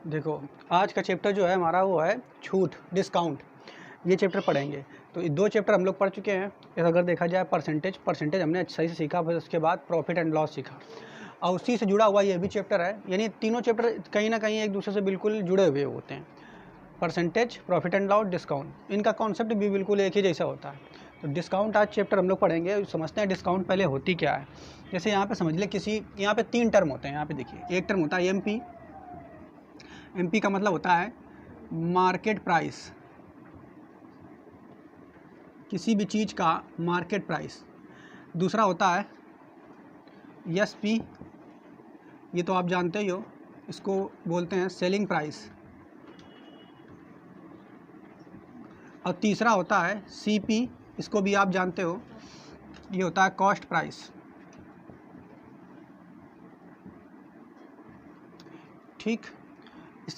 देखो, आज का चैप्टर जो है हमारा वो है छूट, डिस्काउंट। ये चैप्टर पढ़ेंगे। तो ये 2 चैप्टर हम लोग पढ़ चुके हैं। अगर देखा जाए परसेंटेज हमने सही से सीखा, फिर उसके बाद प्रॉफिट एंड लॉस सीखा और उसी से जुड़ा हुआ ये भी चैप्टर है। यानी तीनों चैप्टर कहीं ना कहीं एक दूसरे से बिल्कुल जुड़े हुए होते हैं। Percentage, profit and loss, discount, इनका कॉन्सेप्ट भी बिल्कुल एक ही जैसा होता है। तो डिस्काउंट आज चैप्टर हम लोग पढ़ेंगे। समझते हैं डिस्काउंट पहले होती क्या है। जैसे यहाँ पे समझ ले, यहाँ पे 3 टर्म होते हैं। यहाँ पे देखिए, एक टर्म होता है एमपी का मतलब होता है मार्केट प्राइस, किसी भी चीज़ का मार्केट प्राइस। दूसरा होता है एसपी, ये तो आप जानते ही हो, इसको बोलते हैं सेलिंग प्राइस। और तीसरा होता है सीपी, इसको भी आप जानते हो, ये होता है कॉस्ट प्राइस। ठीक,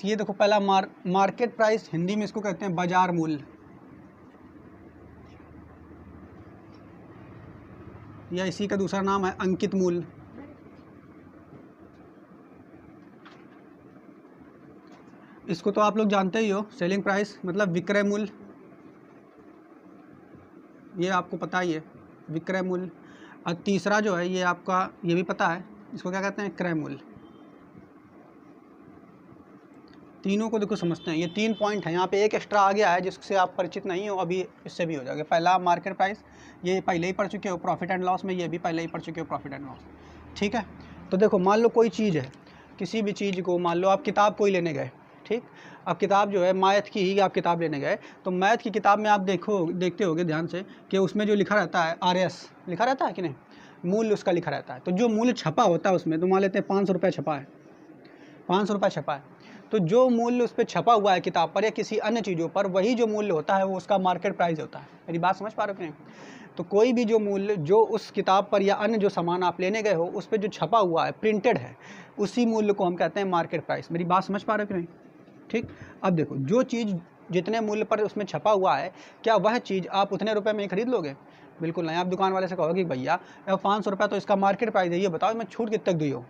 ये देखो, पहला मार्केट प्राइस, हिंदी में इसको कहते हैं बाजार मूल्य, या इसी का दूसरा नाम है अंकित मूल्य। इसको तो आप लोग जानते ही हो, सेलिंग प्राइस मतलब विक्रय मूल्य, ये आपको पता ही है, विक्रय मूल्य। और तीसरा जो है ये आपका, ये भी पता है, इसको क्या कहते हैं, क्रय मूल्य। तीनों को देखो समझते हैं। ये 3 पॉइंट है। यहाँ पे एक एक्स्ट्रा आ गया है जिससे आप परिचित नहीं हो, अभी इससे भी हो जाएगा। पहला मार्केट प्राइस, ये पहले ही पढ़ चुके हो। प्रॉफिट एंड लॉस में ये भी पहले ही पढ़ चुके हो, प्रॉफिट एंड लॉस। ठीक है। तो देखो, मान लो कोई चीज़ है, किसी भी चीज़ को, मान लो आप किताब कोई लेने गए। ठीक, अब किताब जो है मैथ की ही आप किताब लेने गए, तो मैथ की किताब में आप देखते होगे ध्यान से कि उसमें जो लिखा रहता है RS लिखा रहता है कि नहीं, मूल्य उसका लिखा रहता है। तो जो मूल्य छपा होता है उसमें, तो मान लेते हैं 500 रुपये छपा है, 500 रुपये छपा है, तो जो मूल्य उस पर छपा हुआ है किताब पर या किसी अन्य चीज़ों पर, वही जो मूल्य होता है वो उसका मार्केट प्राइस होता है। मेरी बात समझ पा रहे हो कि नहीं? तो कोई भी जो मूल्य जो उस किताब पर या अन्य जो सामान आप लेने गए हो उस पर जो छपा हुआ है, प्रिंटेड है, उसी मूल्य को हम कहते हैं मार्केट प्राइस। मेरी बात समझ पा रहे हो कि नहीं? ठीक, अब देखो, जो चीज़ जितने मूल्य पर उसमें छपा हुआ है, क्या वह चीज़ आप उतने रुपये में ही खरीद लोगे? बिल्कुल नहीं। आप दुकान वाले से कहोगे भैया 500 रुपये तो इसका मार्केट प्राइस है, ये बताओ मैं छूट कितने तक दी हो,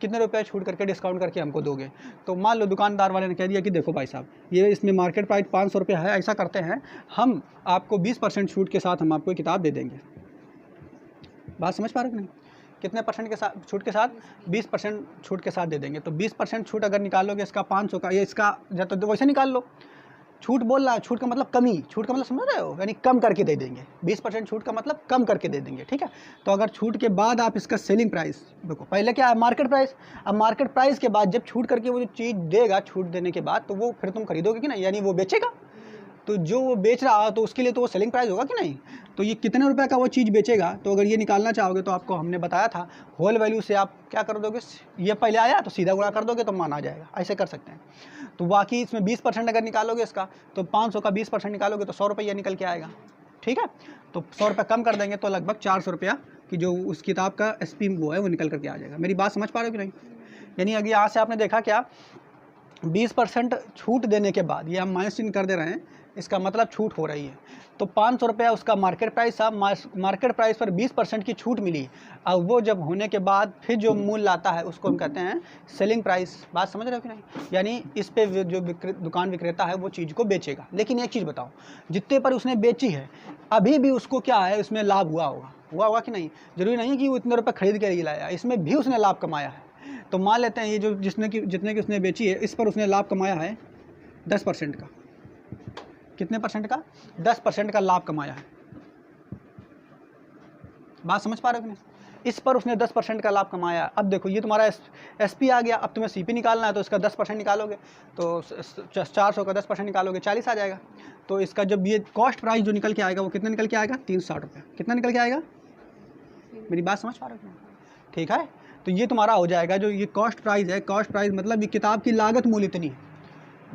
कितने रुपए छूट करके, डिस्काउंट करके हमको दोगे? तो मान लो दुकानदार वाले ने कह दिया कि देखो भाई साहब, ये इसमें मार्केट प्राइस 500 रुपये है, ऐसा करते हैं हम आपको 20% छूट के साथ हम आपको किताब दे देंगे। बात समझ पा रहे हो कि नहीं? कितने परसेंट के साथ छूट के साथ? 20% छूट के साथ दे देंगे। तो 20% छूट अगर निकालोगे इसका 500 का, ये इसका तो वैसे निकाल लो। छूट बोल रहा है, छूट का मतलब कमी, छूट का मतलब समझ रहे हो, यानी कम करके दे देंगे। 20% छूट का मतलब कम करके दे देंगे। ठीक है। तो अगर छूट के बाद आप इसका सेलिंग प्राइस देखो, पहले क्या है मार्केट प्राइस, अब मार्केट प्राइस के बाद जब छूट करके वो जो चीज़ देगा, छूट देने के बाद, तो वो फिर तुम खरीदोगे कि नहीं, यानी वो बेचेगा। तो जो वो बेच रहा है तो उसके लिए तो वो सेलिंग प्राइस होगा कि नहीं? तो ये कितने रुपए का वो चीज़ बेचेगा, तो अगर ये निकालना चाहोगे तो आपको हमने बताया था, होल वैल्यू से आप क्या कर दोगे, ये पहले आया तो सीधा गुणा कर दोगे तो मान आ जाएगा, ऐसे कर सकते हैं। तो बाकी इसमें 20% अगर निकालोगे इसका, तो 500 का 20% निकालोगे तो 100 रुपया निकल के आएगा। ठीक है। तो 100 रुपये कम कर देंगे तो लगभग 400 रुपया की जो उस किताब का SP वो है वो निकल करके आ जाएगा। मेरी बात समझ पा रहे हो कि नहीं? यानी अगर यहाँ से आपने देखा क्या, 20% छूट देने के बाद, ये हम माइनस चिन्ह कर दे रहे हैं, इसका मतलब छूट हो रही है। तो 500 रुपया उसका मार्केट प्राइस था, मार्केट प्राइस पर 20% की छूट मिली। अब वो जब होने के बाद फिर जो मूल्य आता है उसको हम कहते हैं सेलिंग प्राइस। बात समझ रहे हो कि नहीं? यानी इस पे जो दुकान विक्रेता है वो चीज़ को बेचेगा। लेकिन एक चीज़ बताओ, जितने पर उसने बेची है अभी भी उसको क्या है, उसमें लाभ हुआ होगा कि नहीं? जरूरी नहीं कि वो इतने रुपये खरीद के लाया, इसमें भी उसने लाभ कमाया है। तो मान लेते हैं ये जो जितने की उसने बेची है, इस पर उसने लाभ कमाया है 10% का। कितने परसेंट का? 10% का लाभ कमाया है। बात समझ पा रहे हो कि नहीं? इस पर उसने 10% का लाभ कमाया। अब देखो, ये तुम्हारा SP आ गया। अब तुम्हें CP निकालना है तो इसका 10% निकालोगे, तो 400 का 10% निकालोगे 40 आ जाएगा। तो इसका जब ये कॉस्ट प्राइस जो निकल के आएगा वो कितना निकल के आएगा? 360 रुपये। कितना निकल के आएगा? मेरी बात समझ पा रहे हो कि नहीं? ठीक है। तो ये तुम्हारा हो जाएगा, जो ये कॉस्ट प्राइस है, कॉस्ट प्राइस मतलब ये किताब की लागत मूल्य इतनी है।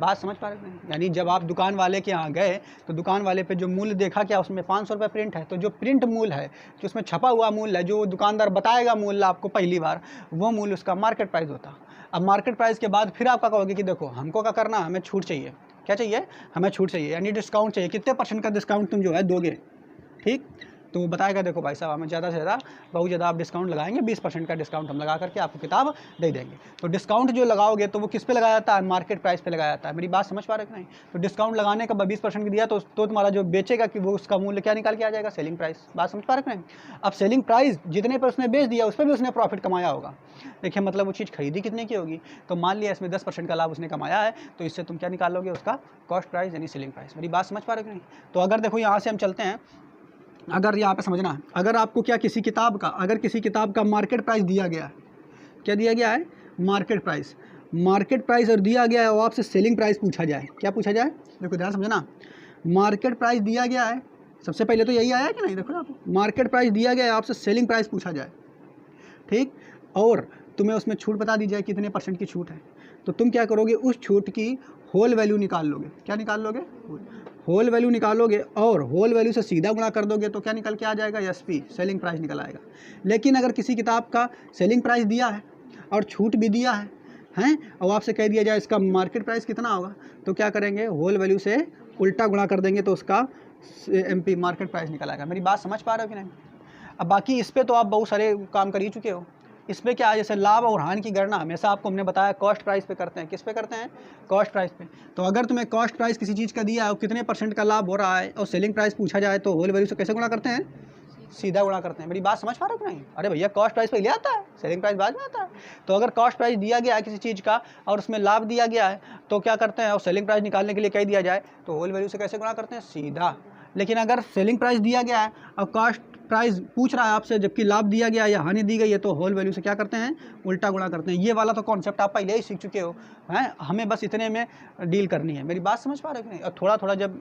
बात समझ पा रहे हैं? यानी जब आप दुकान वाले के यहाँ गए तो दुकान वाले पे जो मूल्य देखा, क्या उसमें 500 रुपये प्रिंट है, तो जो प्रिंट मूल्य है, जो उसमें छपा हुआ मूल्य है, जो दुकानदार बताएगा मूल्य आपको पहली बार, वो मूल्य उसका मार्केट प्राइस होता। अब मार्केट प्राइस के बाद फिर आपका कहोगे कि देखो हमको क्या करना, हमें छूट चाहिए। क्या चाहिए? हमें छूट चाहिए, यानी डिस्काउंट चाहिए। कितने % का डिस्काउंट तुम जो है दोगे? ठीक, तो वो बताएगा देखो भाई साहब हमें ज़्यादा से ज़्यादा बहुत ज़्यादा आप डिस्काउंट लगाएंगे, 20% का डिस्काउंट हम लगा करके आपको किताब दे देंगे। तो डिस्काउंट जो लगाओगे तो वो किस पे लगाया जाता है, मार्केट प्राइस पे लगाया जाता है। मेरी बात समझ पा रहे हो कि नहीं? तो डिस्काउंट लगाने का 20% दिया तो तुम्हारा जो बेचेगा कि वो उसका मूल्य क्या निकाल के आ जाएगा, सेलिंग प्राइस। बात समझ पा रहे हो कि नहीं? अब सेलिंग प्राइस जितने पर उसने बेच दिया उस पर भी उसने प्रॉफिट कमाया होगा। देखिए मतलब वो चीज़ खरीदी कितने की होगी, तो मान लिया इसमें 10% का लाभ उसने कमाया है, तो इससे तुम क्या निकालोगे, उसका कॉस्ट प्राइस यानी सेलिंग प्राइस। मेरी बात समझ पा रहे हो कि नहीं? तो अगर देखो यहाँ से हम चलते हैं, अगर यहाँ पे समझना है, अगर आपको क्या किसी किताब का, अगर किसी किताब का मार्केट प्राइस दिया गया है, क्या दिया गया है, मार्केट प्राइस, मार्केट प्राइस और दिया गया है और आपसे सेलिंग प्राइस पूछा जाए, क्या पूछा जाए, देखो ध्यान समझना, मार्केट प्राइस दिया गया है, सबसे पहले तो यही आया है कि नहीं, देखो ना, मार्केट प्राइस दिया गया है, आपसे सेलिंग प्राइस पूछा जाए, ठीक, और तुम्हें उसमें छूट बता दी जाए कितने % की छूट है, तो तुम क्या करोगे, उस छूट की होल वैल्यू निकाल लोगे। क्या निकाल लोगे, होल वैल्यू निकालोगे और होल वैल्यू से सीधा गुणा कर दोगे तो क्या निकल के आ जाएगा, एसपी, सेलिंग प्राइस निकल आएगा। लेकिन अगर किसी किताब का सेलिंग प्राइस दिया है और छूट भी दिया है हैं, और आपसे कह दिया जाए इसका मार्केट प्राइस कितना होगा, तो क्या करेंगे, होल वैल्यू से उल्टा गुणा कर देंगे तो उसका एमपी मार्केट प्राइस निकल आएगा। मेरी बात समझ पा रहे हो कि नहीं? अब बाकी इस पर तो आप बहुत सारे काम कर ही चुके हो। इस पर क्या है, जैसे लाभ और हानि की गणना हमेशा आपको हमने बताया कॉस्ट प्राइस पे करते हैं। किस पे करते हैं, कॉस्ट प्राइस पे। तो अगर तुम्हें कॉस्ट प्राइस किसी चीज़ का दिया है और कितने % का लाभ हो रहा है और सेलिंग प्राइस पूछा जाए तो होल वैल्यू से कैसे गुणा करते हैं, सीधा गुणा करते हैं। मेरी बात समझ पा रहे हो कि नहीं? अरे भैया कॉस्ट प्राइस पहले आता है, सेलिंग प्राइस बाद में आता है। तो अगर कॉस्ट प्राइस दिया गया है किसी चीज़ का और उसमें लाभ दिया गया है तो क्या करते हैं, और सेलिंग प्राइस निकालने के लिए कह दिया जाए तो होल वैल्यू से कैसे गुणा करते हैं, सीधा। लेकिन अगर सेलिंग प्राइस दिया गया है और कॉस्ट प्राइस पूछ रहा है आपसे जबकि लाभ दिया गया या हानि दी गई है तो होल वैल्यू से क्या करते हैं, उल्टा गुणा करते हैं। ये वाला तो कॉन्सेप्ट आप पहले ही सीख चुके हो हैं, हमें बस इतने में डील करनी है। मेरी बात समझ पा रहे हो कि नहीं? और थोड़ा थोड़ा जब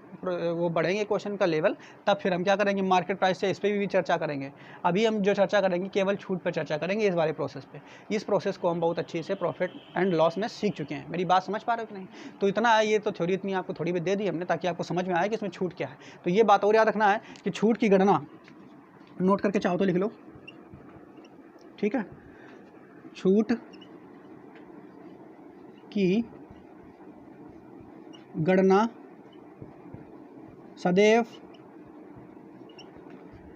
वो बढ़ेंगे क्वेश्चन का लेवल तब फिर हम क्या करेंगे, मार्केट प्राइस से इस पर भी चर्चा करेंगे। अभी हम जो चर्चा करेंगे केवल छूट पर चर्चा करेंगे, इस वाले प्रोसेस पे। इस प्रोसेस को हम बहुत अच्छे से प्रॉफिट एंड लॉस में सीख चुके हैं। मेरी बात समझ पा रहे हो कि नहीं? तो इतना है, ये तो थ्योरी इतनी आपको थोड़ी भी दे दी हमने ताकि आपको समझ में आए कि इसमें छूट क्या है। तो ये बात और याद रखना है कि छूट की गणना नोट करके चाहो तो लिख लो, ठीक है। छूट की गणना सदैव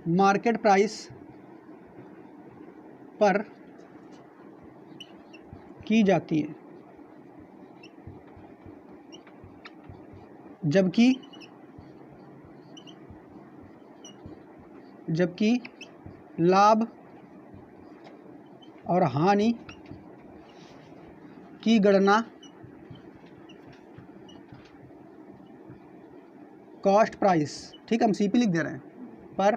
मार्केट प्राइस पर की जाती है, जबकि लाभ और हानि की गणना कॉस्ट प्राइस, ठीक है, हम सीपी लिख दे रहे हैं, पर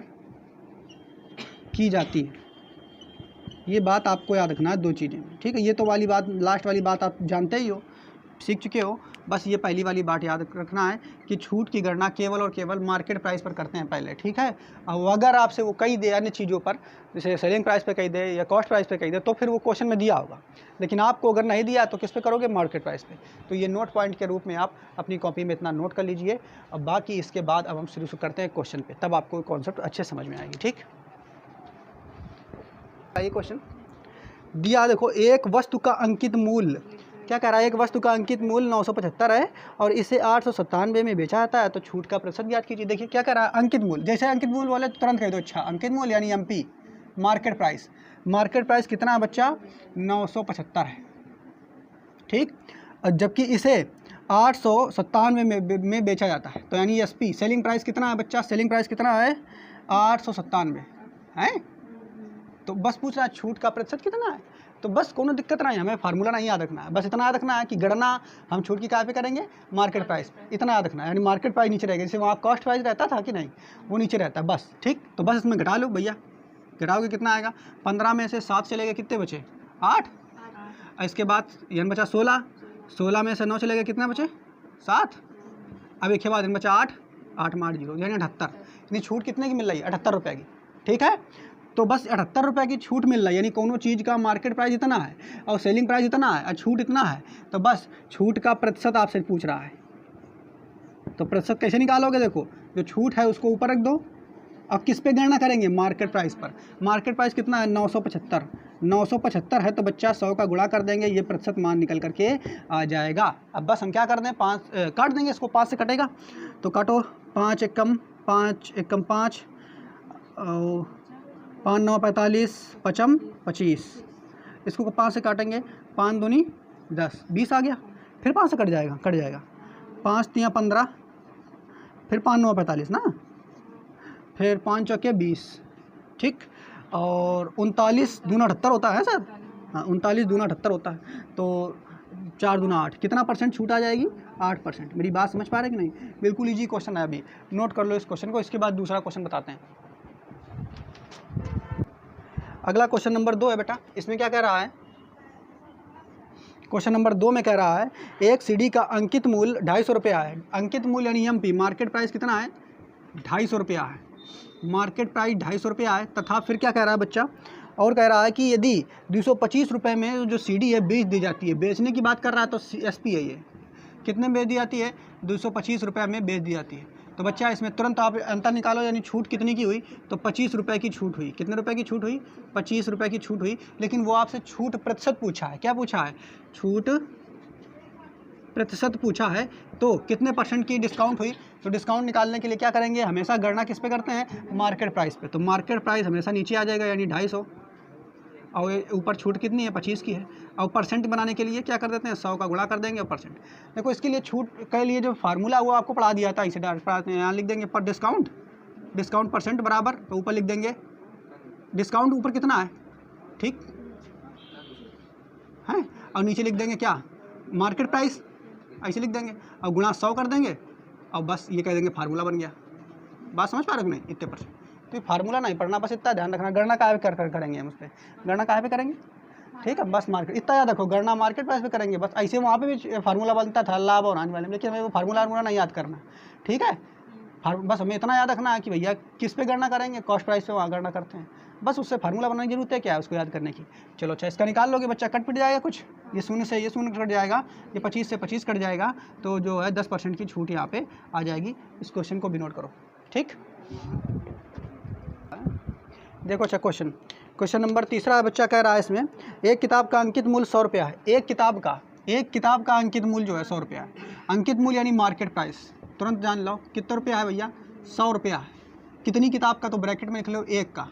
की जाती है। ये बात आपको याद रखना है, दो चीज़ें, ठीक है। ये तो वाली बात, लास्ट वाली बात आप जानते ही हो, सीख चुके हो। बस ये पहली वाली बात याद रखना है कि छूट की गणना केवल और केवल मार्केट प्राइस पर करते हैं पहले, ठीक है। और अगर आपसे वो कही दे अन्य चीज़ों पर, जैसे सेलिंग प्राइस पे कही दे या कॉस्ट प्राइस पे कही दे, तो फिर वो क्वेश्चन में दिया होगा। लेकिन आपको अगर नहीं दिया तो किस पे करोगे, मार्केट प्राइस पे। तो ये नोट पॉइंट के रूप में आप अपनी कॉपी में इतना नोट कर लीजिए। अब बाकी इसके बाद अब हम शुरू करते हैं क्वेश्चन पे, तब आपको कॉन्सेप्ट अच्छे समझ में आएगी, ठीक। ये क्वेश्चन दिया, देखो, एक वस्तु का अंकित मूल्य, क्या कह रहा है, एक वस्तु का अंकित मूल्य 975 है और इसे 897 में बेचा जाता है, तो छूट का प्रतिशत ज्ञात कीजिए। देखिए क्या कह रहा है, अंकित मूल्य, जैसे अंकित मूल्य वाले तो तुरंत कह दो, अच्छा अंकित मूल्य यानी MP, market price. Market price कितना है बच्चा, 975 है, ठीक। और जबकि इसे 897 में बेचा जाता है, तो यानी एसपी, सेलिंग प्राइस कितना है बच्चा, सेलिंग प्राइस कितना है, 897 है। तो बस पूछ रहा है छूट का प्रतिशत कितना है, तो बस कोनो दिक्कत नहीं, हमें फार्मूला नहीं याद रखना है, बस इतना याद रखना है कि गणना हम छूट की कहाँ पे करेंगे, मार्केट प्राइस पे। इतना याद रखना है, यानी मार्केट प्राइस नीचे रहेगा, जैसे वहाँ कॉस्ट प्राइस रहता था कि नहीं, वो नीचे रहता है, बस, ठीक। तो बस इसमें घटा लो भैया, घटाओगे कितना आएगा, 15 में से 7 चलेगा, कितने बचे, 8। इसके बाद यानी बचा 16, 16 में से 9 चलेगा, कितना बचे, 7। अब एक के बाद बचा 8, 8 में 8 जीरो, यानी 78। यानी छूट कितने की मिल रही है, 78 रुपये की, ठीक है। तो बस 78 रुपये की छूट मिल रहा है, यानी कोनो चीज़ का मार्केट प्राइस इतना है और सेलिंग प्राइस इतना है और छूट इतना है, तो बस छूट का प्रतिशत आपसे पूछ रहा है। तो प्रतिशत कैसे निकालोगे, देखो जो छूट है उसको ऊपर रख दो, अब किस पे गणना करेंगे, मार्केट प्राइस पर। मार्केट प्राइस कितना है, 975, 975 है तो बच्चा 100 का गुणा कर देंगे, ये प्रतिशत मान निकल करके आ जाएगा। अब बस हम क्या कर दें, 5 काट देंगे इसको, 5 से कटेगा तो काटो, 5 एकम 5 एकम 5 5 9 45 पचम 25, इसको 5 से काटेंगे, 5 दूनी 10, 20 आ गया, फिर 5 से कट जाएगा, 5 3 15, फिर 5 9 45 ना, फिर 5 चौके 20, ठीक। और 39 दूना 78 होता है सर, हाँ 39 दूना 78 होता है, तो 4 दूना 8, कितना % छूट आ जाएगी? 8%। मेरी बात समझ पा रहे कि नहीं? बिल्कुल इजी क्वेश्चन है, अभी नोट कर लो इस क्वेश्चन को, इसके बाद दूसरा क्वेश्चन बताते हैं। अगला क्वेश्चन नंबर 2 है बेटा, इसमें क्या कह रहा है? क्वेश्चन नंबर 2 में कह रहा है एक सीडी का अंकित मूल्य 250 रुपया है। अंकित मूल्य यानी एमपी, मार्केट प्राइस कितना है? 250 रुपया है, मार्केट प्राइस 250 रुपया है। तथा फिर क्या कह रहा है बच्चा, और कह रहा है कि यदि 225 रुपये में जो सीडी है बेच दी जाती है, बेचने की बात कर रहा है, तो एसपी है ये, कितने में बेच दी जाती है? 225 रुपये में बेच दी जाती है। तो बच्चा इसमें तुरंत आप अंतर निकालो, यानी छूट कितनी की हुई? तो 25 रुपये की छूट हुई। कितने रुपए की छूट हुई? 25 रुपये की छूट हुई। लेकिन वो आपसे छूट प्रतिशत पूछा है, क्या पूछा है? छूट प्रतिशत पूछा है, तो कितने % की डिस्काउंट हुई? तो डिस्काउंट निकालने के लिए क्या करेंगे? हमेशा गणना किस पे करते हैं? मार्केट प्राइस पे। तो मार्केट प्राइस हमेशा नीचे आ जाएगा, यानी 250, और ऊपर छूट कितनी है? 25 की है। और % बनाने के लिए क्या कर देते हैं? 100 का गुणा कर देंगे और %। देखो इसके लिए छूट के लिए जो फार्मूला वो आपको पढ़ा दिया था, इसे डायरेक्ट यहाँ लिख देंगे पर डिस्काउंट % बराबर, तो ऊपर लिख देंगे डिस्काउंट ऊपर कितना है, ठीक है, और नीचे लिख देंगे क्या? मार्केट प्राइस, ऐसे लिख देंगे और गुणा 100 कर देंगे, और बस ये कह देंगे फार्मूला बन गया। बात समझ पा रहे हो कि नहीं? इतने %। तो ये फार्मूला नहीं पढ़ना, बस इतना ध्यान रखना। गणना कहाँ पे कर करेंगे हम उस पर? गणना कहाँ पे करेंगे? ठीक है, बस मार्केट, इतना याद रखो, गणना मार्केट प्राइस पे करेंगे बस। ऐसे वहाँ पे भी फार्मूला बनता था लाभ और हानि वाले में, लेकिन हमें वो फार्मूला नहीं याद करना, ठीक है। बस हमें इतना याद रखना है कि भैया किस पे गणना करेंगे? कॉस्ट प्राइस पे वहाँ गणना करते हैं, बस उससे फार्मूला बनाने की जरूरत है, क्या है उसको याद करने की। चलो अच्छा, इसका निकाल लोगे बच्चा, कट पिट जाएगा कुछ, ये 0 से ये 0 कट जाएगा, ये 25 से 25 कट जाएगा, तो जो है 10% की छूट यहाँ पे आ जाएगी। इस क्वेश्चन को भी नोट करो, ठीक। देखो अच्छा क्वेश्चन नंबर 3 बच्चा कह रहा है इसमें, एक किताब का अंकित मूल्य 100 रुपया है। एक किताब का अंकित मूल्य जो है 100 रुपया है। अंकित मूल्य यानी मार्केट प्राइस, तुरंत जान लो कितना रुपया है भैया? 100 रुपया है। कितनी किताब का? तो ब्रैकेट में लिख लो एक का,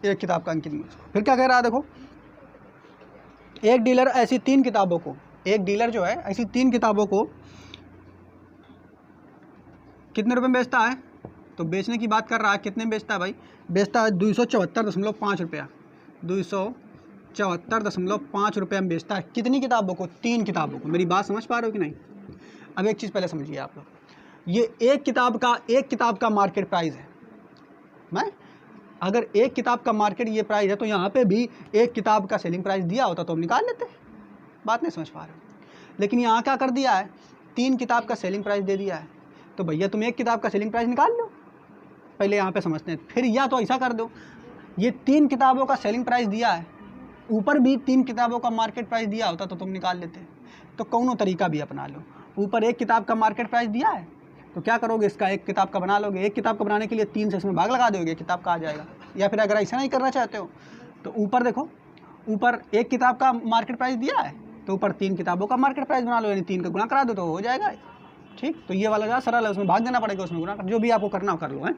एक किताब का अंकित मूल्य। फिर क्या कह रहा है देखो, एक डीलर ऐसी 3 किताबों को, एक डीलर जो है ऐसी 3 किताबों को कितने रुपए में बेचता है? तो बेचने की बात कर रहा है, कितने में बेचता है भाई? बेचता है 274.5 रुपया, 274.5 रुपये में बेचता है। कितनी किताबों को? 3 किताबों को। मेरी बात समझ पा रहे हो कि नहीं? अब एक चीज़ पहले समझिए आप लोग, ये एक किताब का मार्केट प्राइस है। मैं अगर एक किताब का मार्केट ये प्राइस है, तो यहाँ पे भी एक किताब का सेलिंग प्राइस दिया होता तो हम निकाल लेते। बात नहीं समझ पा रहे हो? लेकिन यहाँ क्या कर दिया है? 3 किताब का सेलिंग प्राइस दे दिया है, तो भैया तुम एक किताब का सेलिंग प्राइस निकाल लो। पहले यहाँ पे समझते हैं, फिर या तो ऐसा कर दो, ये 3 किताबों का सेलिंग प्राइस दिया है, ऊपर भी 3 किताबों का मार्केट प्राइस दिया होता तो तुम निकाल लेते। तो कौनो तरीका भी अपना लो। ऊपर एक किताब का मार्केट प्राइस दिया है, तो क्या करोगे? इसका एक किताब का बना लोगे। एक किताब का बनाने के लिए 3 से इसमें भाग लगा दोगे, किताब का आ जाएगा। या फिर अगर ऐसा नहीं करना चाहते हो, तो ऊपर देखो, ऊपर एक किताब का मार्केट प्राइस दिया है, तो ऊपर 3 किताबों का मार्केट प्राइस बना लो, यानी 3 का गुणा करा दो तो हो जाएगा, ठीक। तो ये वाला ज़्यादा सरल है, उसमें भाग देना पड़ेगा, उसमें गुणा कर, जो भी आपको करना हो कर लो है।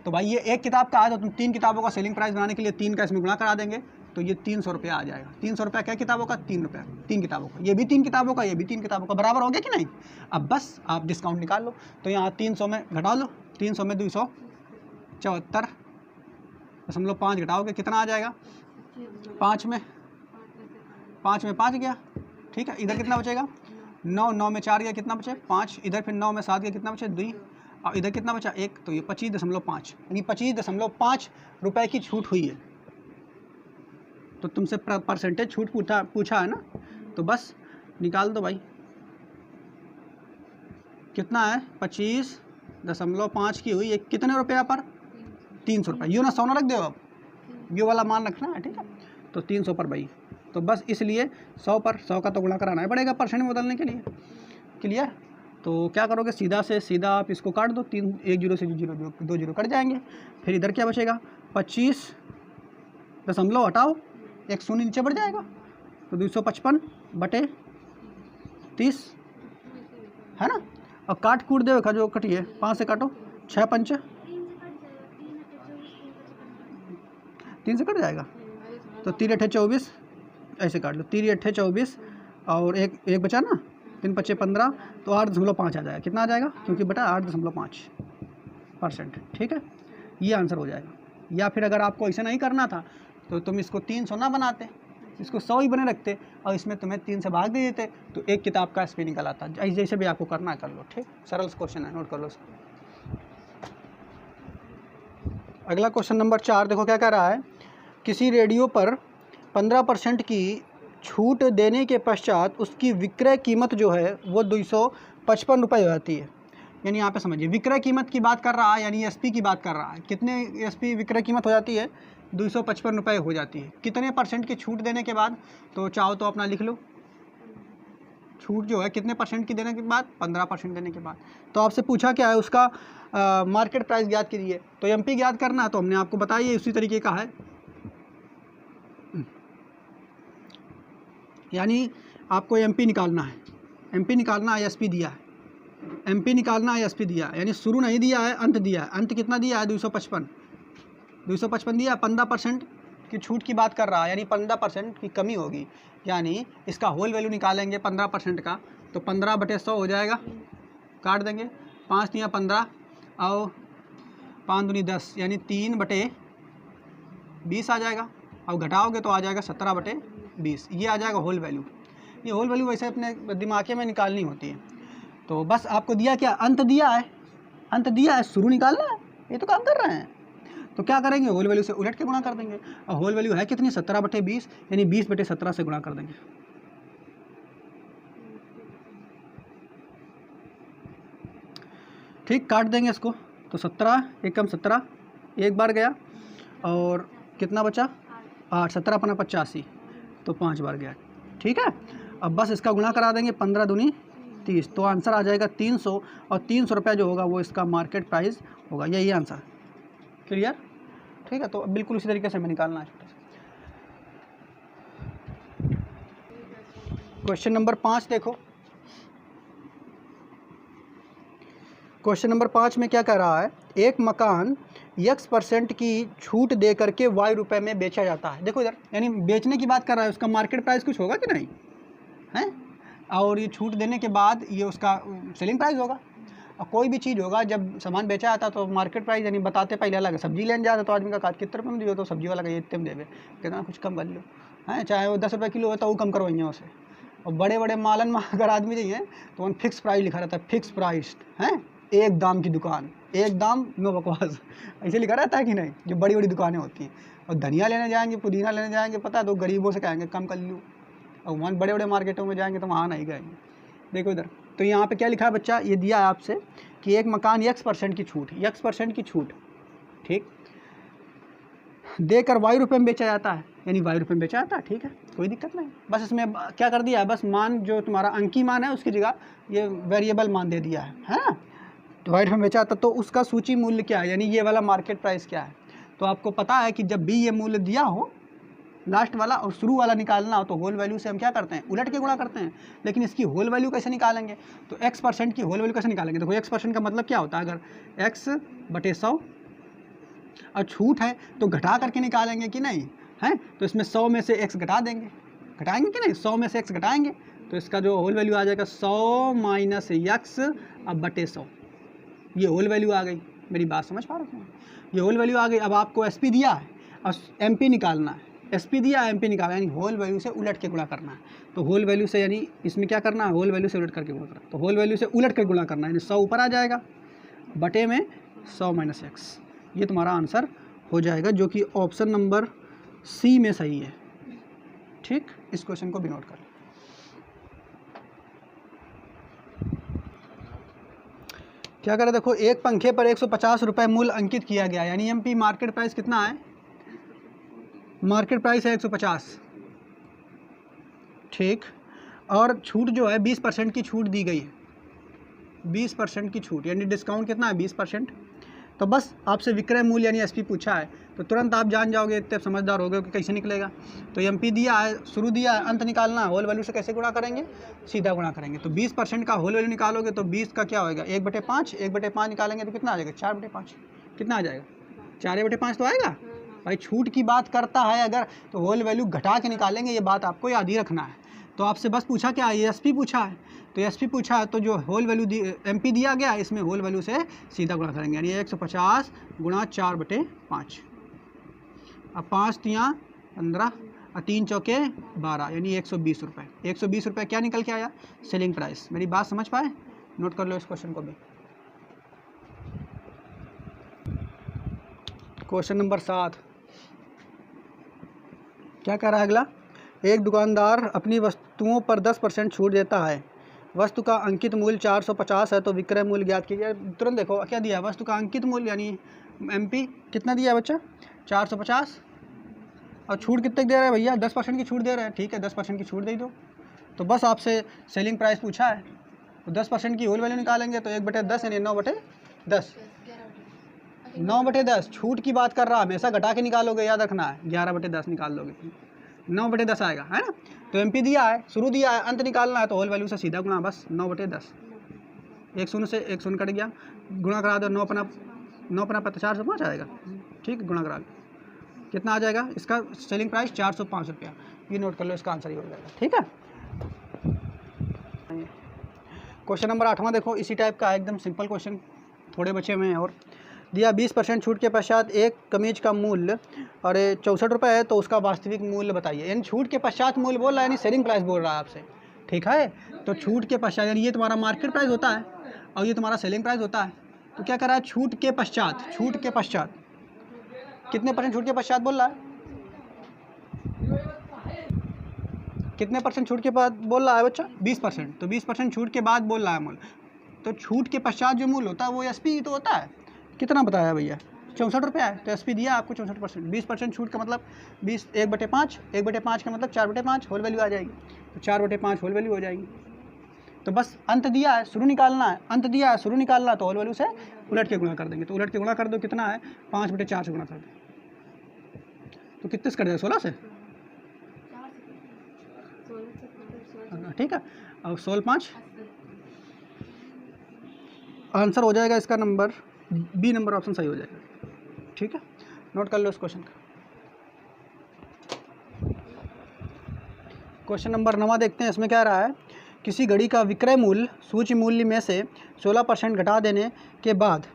तो भाई ये एक किताब का है, तो तुम 3 किताबों का सेलिंग प्राइस बनाने के लिए 3 का इसमें गुणा करा देंगे, तो ये 300 रुपया आ जाएगा। 300 रुपया क्या किताबों का? 3 रुपया, 3 किताबों का। ये भी 3 किताबों का, ये भी 3 किताबों का, बराबर हो गया कि नहीं? अब बस आप डिस्काउंट निकाल लो, तो यहाँ 300 में घटा लो, 300 में 274.5 घटाओगे, कितना आ जाएगा? 5 में 5 गया, ठीक है। इधर कितना बचेगा? 9 में 4 गया, कितना बचे? 5। इधर फिर 9 में 7 गया, कितना बचे? 2। और इधर कितना बचा? 1। तो ये 25.5, यानी 25.5 रुपये की छूट हुई है। तो तुमसे % छूट पूछा है ना, तो बस निकाल दो भाई। कितना है? 25.5 की हुई, कितने रुपया पर? 300 रुपये। यूँ ना 100 ना रख दो, अब ये वाला मान रखना है, ठीक है। तो 300 पर भाई, तो बस इसलिए 100 पर 100 का तो गुणा कराना ही पड़ेगा % में बदलने के लिए। क्लियर? तो क्या करोगे? सीधा से सीधा आप इसको काट दो, 3 1 0 से 0 2 0 कट जाएंगे। फिर इधर क्या बचेगा? 25 दशमलव हटाओ, 1 शून्य नीचे बढ़ जाएगा, तो 255/30 है ना। और काट कूट दे जो कटिए, 5 से काटो, 6 पंच 3 से कट जाएगा, तो 3 8 24, ऐसे काट लो, 3 8 24 और एक बचा ना, 3 5 15, तो 8.5 आ जाएगा। कितना आ जाएगा, क्योंकि बटा 8.5%। ठीक है, ये आंसर हो जाएगा। या फिर अगर आपको ऐसा नहीं करना था तो तुम इसको 300 ना बनाते, इसको 100 ही बने रखते और इसमें तुम्हें 3 से भाग दे देते, तो एक किताब का SP निकल आता। जैसे भी आपको करना है कर लो। ठीक, सरल क्वेश्चन है, नोट कर लो इसको। अगला क्वेश्चन नंबर 4 देखो क्या कह रहा है। किसी रेडियो पर 15% की छूट देने के पश्चात उसकी विक्रय कीमत जो है वो 255 रुपये हो जाती है। यानी यहाँ पे समझिए, विक्रय कीमत की बात कर रहा है, यानी SP की बात कर रहा है। कितने SP विक्रय कीमत हो जाती है, 255 रुपये हो जाती है। कितने % की छूट देने के बाद, तो चाहो तो अपना लिख लो, छूट जो है कितने % की देने के बाद, 15% देने के बाद। तो आपसे पूछा क्या है, उसका मार्केट प्राइस ज्ञात कीजिए। तो MP ज्ञात करना है, तो हमने आपको बताइए उसी तरीके का है। यानी आपको MP निकालना है, MP निकालना है, SP दिया है, MP निकालना है, SP दिया है। यानी शुरू नहीं दिया है, अंत दिया है। अंत कितना दिया है, 255 दिया। 15% की छूट की बात कर रहा है, यानी 15% की कमी होगी। यानी इसका होल वैल्यू निकालेंगे 15% का, तो 15/100 हो जाएगा। काट देंगे, 5 या 15 और 5 दूनी 10, यानी 3/20 आ जाएगा। अब घटाओगे तो आ जाएगा 17/20। ये आ जाएगा होल वैल्यू। ये होल वैल्यू वैसे अपने दिमाग में निकालनी होती है। तो बस आपको दिया क्या, अंत दिया है, अंत दिया है, शुरू निकालना है, ये तो काम कर रहे हैं। तो क्या करेंगे, होल वैल्यू से उलट के गुणा कर देंगे। और होल वैल्यू है कितनी, 17/20, यानी 20/17 से गुणा कर देंगे। ठीक, काट देंगे इसको, तो 17 एकम 17 एक बार गया, और कितना बचा 8, 17 अपना 85, तो 5 बार गया। ठीक है, अब बस इसका गुणा करा देंगे, 15 दूनी 30, तो आंसर आ जाएगा 300, और 300 रुपये जो होगा वो इसका मार्केट प्राइस होगा। यही आंसर। क्लियर? ठीक है, तो बिल्कुल उसी तरीके से हमें निकालना है। क्वेश्चन नंबर 5 देखो। क्वेश्चन नंबर 5 में क्या कह रहा है, एक मकान X% की छूट दे करके Y रुपये में बेचा जाता है। देखो इधर, यानी बेचने की बात कर रहा है, उसका मार्केट प्राइस कुछ होगा कि नहीं है, और ये छूट देने के बाद ये उसका सेलिंग प्राइस होगा। और कोई भी चीज़ होगा, जब सामान बेचा जाता तो मार्केट प्राइस यानी बताते पहले अलग है। सब्जी लेने जाता तो आदमी का काट कितने रुपये में दियो, तो सब्जी वाला का ये इतने में देवे, कितना कुछ कम कर लो हैं, चाहे वो 10 रुपये किलो होता है वो कम करवाइए उसे। और बड़े बड़े मालन में अगर आदमी नहीं है तो उन फिक्स प्राइस लिखा रहता है, फिक्स प्राइस है, एक दाम की दुकान, एक दाम, नो बकवास, ऐसे लिखा रहता है कि नहीं, जो बड़ी बड़ी दुकानें होती हैं। और धनिया लेने जाएंगे, पुदीना लेने जाएंगे, पता है, तो गरीबों से कहेंगे कम कर लो। और वहाँ बड़े बड़े मार्केटों में जाएंगे तो वहाँ नहीं गएंगे। देखो इधर, तो यहाँ पे क्या लिखा है बच्चा, ये दिया है आपसे कि एक मकान X% की छूट, X% की छूट, ठीक, देकर Y रुपये में बेचा जाता है, यानी Y रुपये में बेचा जाता है। ठीक है, कोई दिक्कत नहीं। बस इसमें क्या कर दिया है, बस मान जो तुम्हारा अंकी मान है उसकी जगह ये वेरिएबल मान दे दिया है ना। तो Y रुपये में बेचा जाता, तो उसका सूची मूल्य क्या है, यानी ये वाला मार्केट प्राइस क्या है। तो आपको पता है कि जब भी ये मूल्य दिया हो, लास्ट वाला और शुरू वाला निकालना हो, तो होल वैल्यू से हम क्या करते हैं, उलट के गुणा करते हैं। लेकिन इसकी होल वैल्यू कैसे निकालेंगे, तो X% की होल वैल्यू कैसे निकालेंगे। देखो X% का मतलब क्या होता है, अगर X/100 और छूट है तो घटा करके निकालेंगे कि नहीं है, तो इसमें 100 में से X घटा देंगे, घटाएंगे कि नहीं, 100 में से X घटाएंगे, तो इसका जो होल वैल्यू आ जाएगा 100 - X/100। ये होल वैल्यू आ गई। मेरी बात समझ पा रहे हो, ये होल वैल्यू आ गई। अब आपको SP दिया है और MP निकालना है, SP दिया है, MP निकालना है, यानी होल वैल्यू से उलट के गुणा करना है। तो होल वैल्यू से, यानी इसमें क्या करना है, होल वैल्यू से उलट करके गुणा करना है। तो होल वैल्यू से उलट कर गुणा करना है, यानी 100 ऊपर आ जाएगा, बटे में 100 - X। ये तुम्हारा आंसर हो जाएगा, जो कि ऑप्शन नंबर C में सही है। ठीक, इस क्वेश्चन को भी नोट कर लो। क्या करें, देखो, एक पंखे पर 150 रुपये मूल्य अंकित किया गया, यानी MP मार्केट प्राइस कितना है, मार्केट प्राइस है 150। ठीक, और छूट जो है 20% की छूट दी गई है, 20% की छूट, यानी डिस्काउंट कितना है, 20%। तो बस आपसे विक्रय मूल्य यानी SP पूछा है, तो तुरंत आप जान जाओगे, इतने समझदार हो गए कि कैसे निकलेगा। तो MP दिया है, शुरू दिया है, अंत निकालना है, होल वैल्यू से कैसे गुणा करेंगे, सीधा गुणा करेंगे। तो 20% का होल वैल्यू निकालोगे तो 20 का क्या होएगा, 1/5, 1/5 निकालेंगे तो कितना आ जाएगा, 4/5। कितना आ जाएगा, 4/5 तो आएगा। भाई छूट की बात करता है अगर तो होल वैल्यू घटा के निकालेंगे, ये बात आपको याद ही रखना है। तो आपसे बस पूछा क्या, एसपी पूछा है, तो एसपी पूछा है तो जो होल वैल्यू एमपी दिया गया है इसमें होल वैल्यू से सीधा गुणा करेंगे, यानी 150 गुणा 4/5। अब 5 तियाँ 15 और 3 चौके 12, यानी 120 रुपये। 120 रुपये क्या निकल के आया, सेलिंग प्राइस। मेरी बात समझ पाए, नोट कर लो इस क्वेश्चन को भी। क्वेश्चन नंबर 7 क्या कह रहा है अगला, एक दुकानदार अपनी वस्तुओं पर 10% छूट देता है। वस्तु का अंकित मूल्य 450 है तो विक्रय मूल्य ज्ञात कीजिए। तुरंत देखो क्या दिया है, वस्तु का अंकित मूल्य यानी एमपी कितना दिया है बच्चा, 450, और छूट कितने दे रहे हैं भैया, 10% की छूट दे रहे हैं। ठीक है, 10% की छूट दे दो। तो बस आपसे सेलिंग प्राइस पूछा है तो 10% की होल वैल्यू निकालेंगे, तो 1/10 यानी 9/10। 9/10 छूट की बात कर रहा, हमेशा घटा के निकालोगे, याद रखना है, 11/10 निकाल लोगे, 9/10 आएगा, है ना। तो एमपी दिया है, शुरू दिया है, अंत निकालना है, तो होल वैल्यू से सीधा गुणा, बस 9/10। 1 शून्य से 1 शून्य कट गया, गुणा करा दो, 9 अपना 405 आएगा। ठीक, गुणा करा लो, कितना आ जाएगा इसका सेलिंग प्राइस, 405 रुपया। ये नोट कर लो, इसका आंसर ही हो जाएगा। ठीक है, क्वेश्चन नंबर 8वां देखो, इसी टाइप का है, एकदम सिंपल क्वेश्चन, थोड़े बचे हुए हैं और दिया 20% छूट के पश्चात एक कमीज का मूल्य और 64 रुपये है तो उसका वास्तविक मूल्य बताइए। यानी छूट के पश्चात मूल्य बोल रहा है, यानी सेलिंग प्राइस बोल रहा है आपसे। ठीक है, तो छूट के पश्चात यानी ये तुम्हारा मार्केट प्राइस होता है और ये तुम्हारा सेलिंग प्राइस होता है। तो क्या कर रहा है, छूट के पश्चात, छूट के पश्चात कितने % छूट के पश्चात बोल रहा है, कितने % छूट के बाद बोल रहा है बच्चा, 20%। तो 20% छूट के बाद बोल रहा है मूल्य, तो छूट के पश्चात जो मूल्य होता है वो एसपी तो होता है। कितना बताया भैया, 64 रुपये है, तो एसपी दिया आपको 64%। 20% छूट का मतलब 20, 1/5, 1/5 का मतलब 4/5 होल वैल्यू आ जाएगी, तो 4/5 होल वैल्यू हो जाएगी। तो बस अंत दिया है, शुरू निकालना है, अंत दिया है, शुरू निकालना है, तो होल वैल्यू से उलट के गुणा कर देंगे। तो उलट के गुणा कर दो, कितना है, 5/4 से गुणा कर दो, तो कितने से कर देगा, 16 से। ठीक है, और 16 5 आंसर हो जाएगा इसका नंबर बी नंबर ऑप्शन सही हो जाएगा। ठीक है, नोट कर लो इस क्वेश्चन का। क्वेश्चन नंबर 9 देखते हैं, इसमें क्या रहा है, किसी घड़ी का विक्रय मूल्य सूची मूल्य में से 16% घटा देने के बाद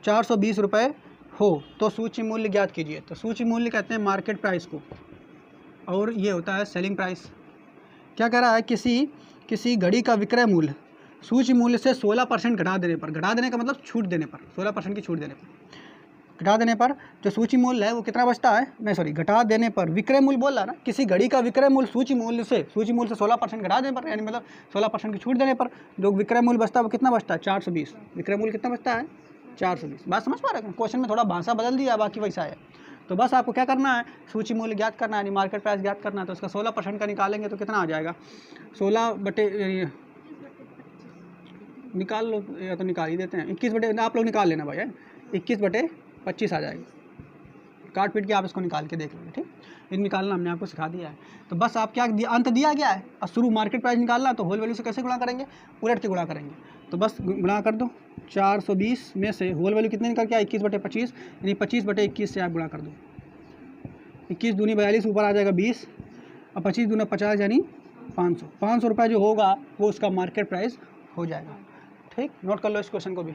420 रुपये हो तो सूची मूल्य ज्ञात कीजिए। तो सूची मूल्य कहते हैं मार्केट प्राइस को, और ये होता है सेलिंग प्राइस। क्या कह रहा है, किसी घड़ी का विक्रय मूल्य सूची मूल्य से 16% घटा देने पर, घटा देने का मतलब छूट देने पर, 16% की छूट देने पर, घटा देने पर जो सूची मूल्य है वो कितना बचता है, नहीं सॉरी, घटा देने पर विक्रय मूल्य बोल रहा है ना, किसी घड़ी का विक्रय मूल्य सूची मूल्य से 16% घटा देने पर, यानी मतलब 16% की छूट देने पर जो विक्रय मूल्य बचता है वो कितना बचता है, 420। विक्रय मूल्य कितना बचता है, 420। बात समझ पा रहे हैं, क्वेश्चन में थोड़ा भाषा बदल दिया, बाकी वैसा है। तो बस आपको क्या करना है, सूची मूल्य ज्ञात करना है, यानी मार्केट प्राइस ज्ञात करना है। तो उसका 16% का निकालेंगे तो कितना आ जाएगा, 16 निकाल लो, या तो निकाल ही देते हैं, 21 आप लोग निकाल लेना भाई, 21/25 आ जाएगा, काट पीट के आप इसको निकाल के देख लेंगे। ठीक, इन निकालना हमने आपको सिखा दिया है। तो बस आप क्या दिया, अंत दिया गया है और शुरू मार्केट प्राइस निकालना, तो होल वैल्यू से कैसे गुणा करेंगे, उलट के गुणा करेंगे। तो बस गुणा कर दो, 420 में से होल वैल्यू कितने निकल के आया, 21/25, यानी 25/21 से आप गुणा कर दो। 21 दूनी 42, ऊपर आ जाएगा 20, और 25 दूना 50, यानी 500 रुपये जो होगा वो उसका मार्केट प्राइस हो जाएगा। ठीक, नोट कर लो इस क्वेश्चन को भी।